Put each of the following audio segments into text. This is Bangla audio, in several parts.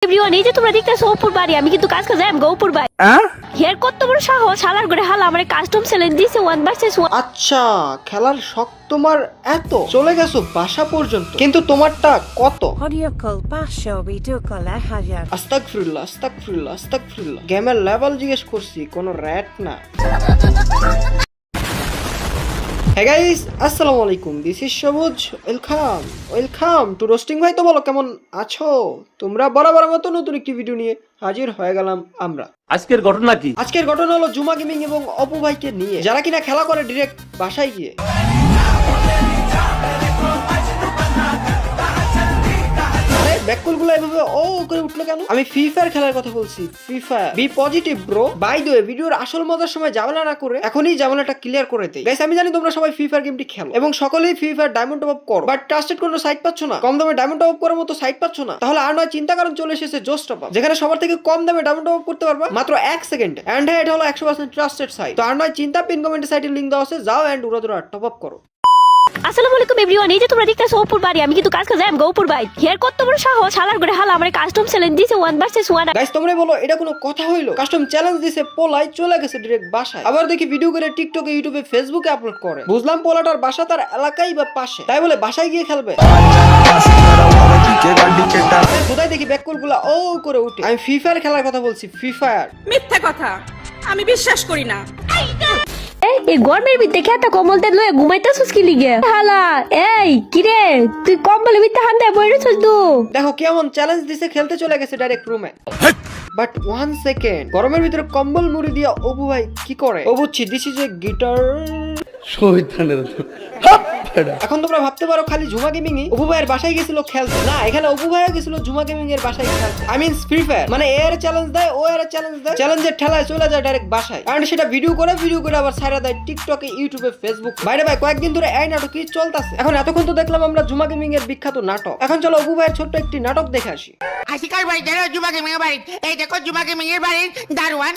এভরিওয়ান, এই যে তোমরা দেখতেছো অপুর বাড়ি, আমি কিন্তু কাজ যাই অপুর বাড়ি। হের কত বড় সাহস, হালার করে হালা আমার কাস্টম চ্যালেঞ্জ দিছে 1 ভার্সেস 1। আচ্ছা, খেলার শখ তোমার এত, চলে গেছো বাসা পর্যন্ত, কিন্তু তোমারটা কত? আস্তাগফিরুল্লাহ আস্তাগফিরুল্লাহ আস্তাগফিরুল্লাহ। গেমের লেভেল জিজ্ঞেস করছি, কোনো র‍্যাট না। হে গাইস, আসসালামু আলাইকুম, দিস ইজ সবুজ। Welcome to roasting. ভাই তো বলো কেমন আছো তোমরা? বরাবর মতো নতুন একটি ভিডিও নিয়ে হাজির হয়ে গেলাম আমরা। আজকের ঘটনা কি? আজকের ঘটনা হলো জুমা গেমিং এবং অপু ভাইকে নিয়ে, যারা কিনা খেলা করে ডিরেক্ট বাসায় গিয়ে। ব্যাককলগুলো এভাবে ও করে উঠলো কেন? আমি ফ্রি ফায়ার খেলার কথা বলছি। Free fire, be positive bro. By the way, ভিডিওর আসল মজার সময় ঝামেলা না করে এখনই ঝামেলাটা ক্লিয়ার করে দেই। গাইস, আমি জানি তোমরা সবাই ফ্রি ফায়ার গেমটি খেলো এবং সকলেই free fire diamond top up করো, বাট ট্রাস্টেড কোনো সাইট পাচ্ছ না, কম দামে ডায়মন্ড টপ আপ করার মতো সাইট পাচ্ছ না। তাহলে আর নয় চিন্তা কারণ চলে এসেছে জোস টপ আপ, যেখানে সবার থেকে কম দামে ডায়মন্ড টপ আপ করতে পারবা মাত্র 1 সেকেন্ডে। এন্ড হ্যাঁ, এটা হলো 100% ট্রাস্টেড সাইট। তো আর নয় চিন্তা, পিন কমেন্টে সাইটের লিংক দেওয়া আছে, যাও এন্ড উড়াদুরা টপ আপ করো। আসসালামু আলাইকুম এভরিওয়ান, এই যে তোমরা দেখতেছো অপুর বাড়ি, আমি কিন্তু কাজ যাই অপুর বাড়ি। হের কত বড় সাহস, হালার করে হালা আমার কাস্টম চ্যালেঞ্জ দিছে 1 ভার্সেস 1। গাইস, তোমরাই বলো এটা কোনো কথা হইলো? কাস্টম চ্যালেঞ্জ দিছে, পোলাই চলে গেছে ডিরেক্ট বাসায়। আবার দেখি ভিডিও করে টিকটকে, ইউটিউবে, ফেসবুকে আপলোড করে। বুঝলাম পোলাটার বাসা তার এলাকায় বা পাশে, তাই বলে বাসায় গিয়ে খেলবে। কোথায় দেখি ব্যাককলগুলা ও করে উঠে। আমি ফ্রি ফায়ার খেলার কথা বলছি, ফ্রি ফায়ার। মিথ্যা কথা, আমি বিশ্বাস করি না। এই গরমের ভিতরে খেতে কম্বল তে লয়ে ঘুমাইতেছস কি লিগে? হালা এই কি রে, তুই কম্বলের ভিতরে হাত দিয়ে বইরেছস তো? দেখো কেমন চ্যালেঞ্জ দিছে, খেলতে চলে গেছে ডাইরেক্ট রুমে। বাট 1 সেকেন্ড, গরমের ভিতরে কম্বল মুড়ি দিয়া অপু ভাই কি করে? ও বুঝছি, দিস ইজ এ গিটার। এখন তোমরা ভাবতে পারো খালি জুমা গেমিং ই অপু ভাইয়ের বাসায় গেছিল খেলতে। না, এখানে অপু ভাইও গেছিল জুমা গেমিং এর বাসায় খেলতে। আই মিন ফ্রি ফায়ার, মানে এর চ্যালেঞ্জ দেয়, ও এর চ্যালেঞ্জ দেয়, চ্যালেঞ্জের ঠেলায় চলে যায় ডাইরেক্ট বাসায়। কারণ সেটা ভিডিও করে আবার ছাইরা দেয় টিকটকে, ইউটিউবে, ফেসবুক। বাইরে ভাই কয়েকদিন ধরে এই নাটকই চলতেছে। এখন এতক্ষণ তো দেখলাম আমরা জুমা গেমিং এর বিখ্যাত নাটক। এখন চলো অপু ভাইয়ের ছোট্ট একটি নাটক দেখে আসি। আশিকার বাড়ি জানো, জুমা গেমিং এর বাড়ি। এই দেখো জুমা গেমিং এর বাড়ির দারোয়ান।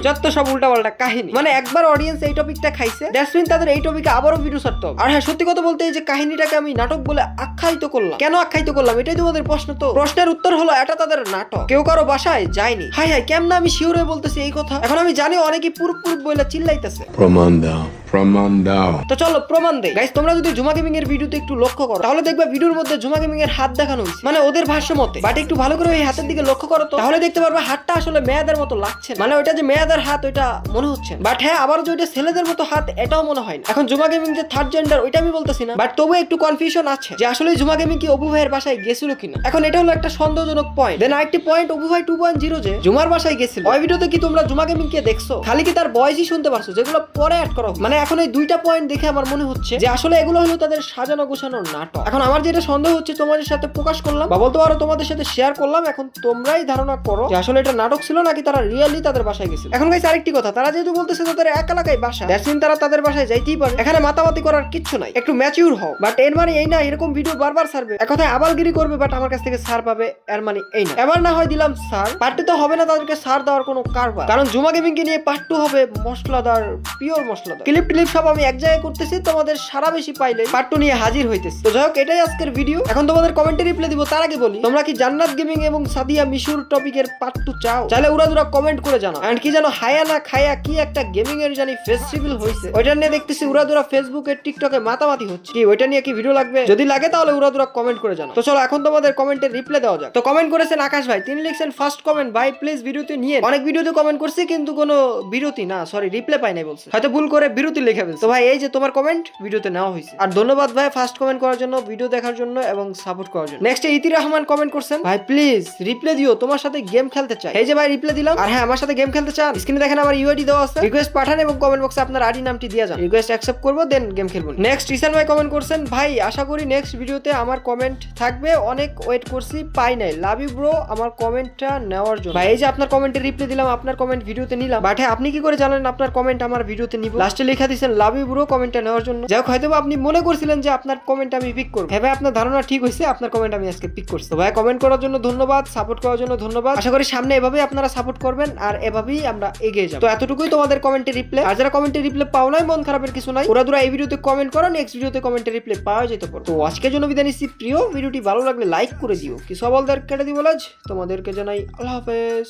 যত সব উল্টাপাল্টা কাহিনী, মানে একবার অডিয়েন্স এই টপিকটা খাইছে, দ্যাটস মিন তাদের এই টপিকে আবারও ভিডিও ছাড়তে হবে। আর হ্যাঁ, সত্যি কথা বলতে এই যে কাহিনীটাকে আমি নাটক বলে আখ্যায়িত করলাম, কেন আখ্যায়িত করলাম এটাই তোমাদের প্রশ্ন। তো প্রশ্নের উত্তর হলো এটা তাদের নাটক, কেউ কারো বাসায় যায়নি। হাই হাই, কেমন আমি শিওর হয়ে বলতেছি এই কথা? এখন আমি জানি অনেকেই পুরুপ বলে চিল্লাইতেছে। প্রমাণ দাও। তো চলো প্রমাণ দেই। গাইস, তোমরা যদি জুমা গেমিং এর ভিডিওতে একটু লক্ষ্য করো, তাহলে দেখবে ভিডিওর মধ্যে জুমা গেমিং এর হাত দেখানো হয়েছে, মানে ওদের ভাষ্য মতে। বাট একটু ভালো করে ওই হাতের দিকে লক্ষ্য করো তো, তাহলে দেখতে পারবে হাতটা আসলে মেয়েদের মতো লাগছে, মানে ওইটা যে মেয়েদের হাত ওইটা মনে হচ্ছে। বাট হ্যাঁ, আবার যে ওইটা ছেলেদের মতো হাত এটাও মনে হয় না। এখন জুমা গেমিং যে থার্ড জেন্ডার ওইটা আমি বলতেছি না, বাট তবু একটু কনফিউশন আছে যে আসলে জুমা গেমিং কি অপু ভাইয়ের বাসায় গেছিল কিনা। এখন এটা হলো একটা সন্দেহজনক পয়েন্ট। দেন আরেকটি পয়েন্ট, অপু ভাই 2.0 যে জুমার বাসায় গেছিল, ওই ভিডিওতে কি তোমরা জুমা গেমিং কে দেখছো? খালি কি তার ভয়েসই শুনতে পারছো, যেগুলো পরে অ্যাড করা? মানে এখন এই দুইটা পয়েন্ট দেখে আমার মনে হচ্ছে যে আসলে এগুলো হলো তাদের সাজানো গোছানোর নাটক। এখন আমার যেটা সন্দেহ হচ্ছে তোমাদের সাথে প্রকাশ করলাম, বা বলতে পারো তোমাদের সাথে শেয়ার করলাম। এখন তোমরাই ধারণা করো যে আসলে এটা নাটক ছিল নাকি তারা রিয়েলি তাদের বাসায় গেছিল। এখন গাইস, আরেকটি কথা, তারা যেহেতু বলতেছে তাদের এক এলাকায় বাসা, দ্যাটস মিন তারা তাদের বাসায় যাইতেই পারে। এখানে মাতামাতি করার কিচ্ছু নাই, একটু ম্যাচিউর হও। বাট এর মানে এই না এরকম ভিডিও বারবার ছাড়বে, এক কথায় আবালগিরি করবে বাট আমার কাছ থেকে সার পাবে, এর মানে এই না। এবার না হয় দিলাম সার, পার্টি তো হবে না তাদেরকে সার দেওয়ার কোনো কারবার। কারণ জুমা গেমিং কে নিয়ে পার্ট 2 হবে মশলাদার, পিওর মশলাদার। ক্লিপ সব আমি এক জায়গায় করতেছি, তোমাদের সারা বেশি পাইলে পার্ট 2 নিয়ে হাজির হইতেছে। তো যাই হোক, এটাই আজকের ভিডিও। এখন তোমাদের কমেন্টে রিপ্লাই দিব, তার আগে বলি তোমরা কি জান্নাত গেমিং এবং সাদিয়া মিশুর টপিকের পার্ট 2 চাও? চাইলে উড়াদুরা কমেন্ট করে জানাও। এন্ড কি জানো, হায়া না খায়া কি একটা গেমিং এর জানি ফেস্টিভ্যাল হইছে, ওইটা নিয়ে দেখতেছি উড়াদুরা ফেসবুকে, টিকটকে মাতামাতি হচ্ছে। কি ওইটা নিয়ে কি ভিডিও লাগবে? যদি লাগে তাহলে উড়াদুরা কমেন্ট করে জানাও। তো চলো এখন তোমাদের কমেন্টের রিপ্লাই দেওয়া যাক। তো কমেন্ট করেছেন আকাশ ভাই, তিনি লিখছেন ফার্স্ট কমেন্ট, ভাই প্লিজ বিরতি নিয়ে। অনেক ভিডিওতে কমেন্ট করছি কিন্তু কোনো বিরতি না, সরি রিপ্লাই পাই নাই বলছে, হয়তো ভুল করে বিরতি লিখে ফেলছে। তো ভাই এই যে তোমার কমেন্ট ভিডিওতে নেওয়া হয়েছে। আর ধন্যবাদ ভাই ফার্স্ট কমেন্ট করার জন্য, ভিডিও দেখার জন্য এবং সাপোর্ট করার জন্য। নেক্সট ইতি রহমান কমেন্ট করছেন, ভাই প্লিজ রিপ্লাই দিও, তোমার সাথে গেম খেলতে চাই। এই যে ভাই রিপ্লাই দিলাম। আর হ্যাঁ, আমার সাথে গেম খেলতে চান, স্ক্রিনে দেখেন আমার ইউআইডি দেওয়া আছে, রিকোয়েস্ট পাঠান এবং কমেন্ট বক্সে আপনার আইডি নামটি দিয়ে যান, রিকোয়েস্ট অ্যাকসেপ্ট করব, দেন গেম খেলবো। নেক্সট ইসান ভাই কমেন্ট করছেন, ভাই আশা করি নেক্সট ভিডিওতে আমার কমেন্ট থাকবে, অনেক ওয়েট করছি পাই নাই, লাভ ইউ ব্রো আমার কমেন্টটা নেওয়ার জন্য। ভাই এই যে আপনার কমেন্টে রিপ্লাই দিলাম, আপনার কমেন্ট ভিডিওতে নিলাম, বাট হ্যাঁ আপনি কি করে জানেন আপনার কমেন্ট আমার ভিডিওতে নিব? লাস্টে লেখা দিয়েছেন লাভ ইউ ব্রো কমেন্টটা নেওয়ার জন্য। যাই হোক, হয়তো আপনি মনে করছিলেন যে আপনার কমেন্ট আমি পিক করব। হ্যাঁ ভাই, আপনার ধারণা ঠিক হয়েছে, আপনার কমেন্ট আমি আজকে পিক করছি। তো ভাই কমেন্ট করার জন্য ধন্যবাদ, সাপোর্ট করার জন্য ধন্যবাদ। আশা করি সামনে এভাবেই আপনারা সাপোর্ট করবেন আর এভাবেই আমরা এগিয়ে যাব। তো এতটুকুই তোমাদের কমেন্টে রিপ্লাই। আর যারা কমেন্টে রিপ্লাই পাও নাই, মন খারাপের কিছু নাই, ওরা দুরা এই এই ভিডিওতে কমেন্ট করো, নেক্সট ভিডিওতে কমেন্টে রিপ্লাই পাওয়া যেতে পারে। তো আজকের জন্য বিদায় নিচ্ছি প্রিয়, ভিডিওটি ভালো লাগলে লাইক করে দিও, কি সব অলদার কেটে দিব আজ তোমাদেরকে জানাই আল্লাহ হাফেজ।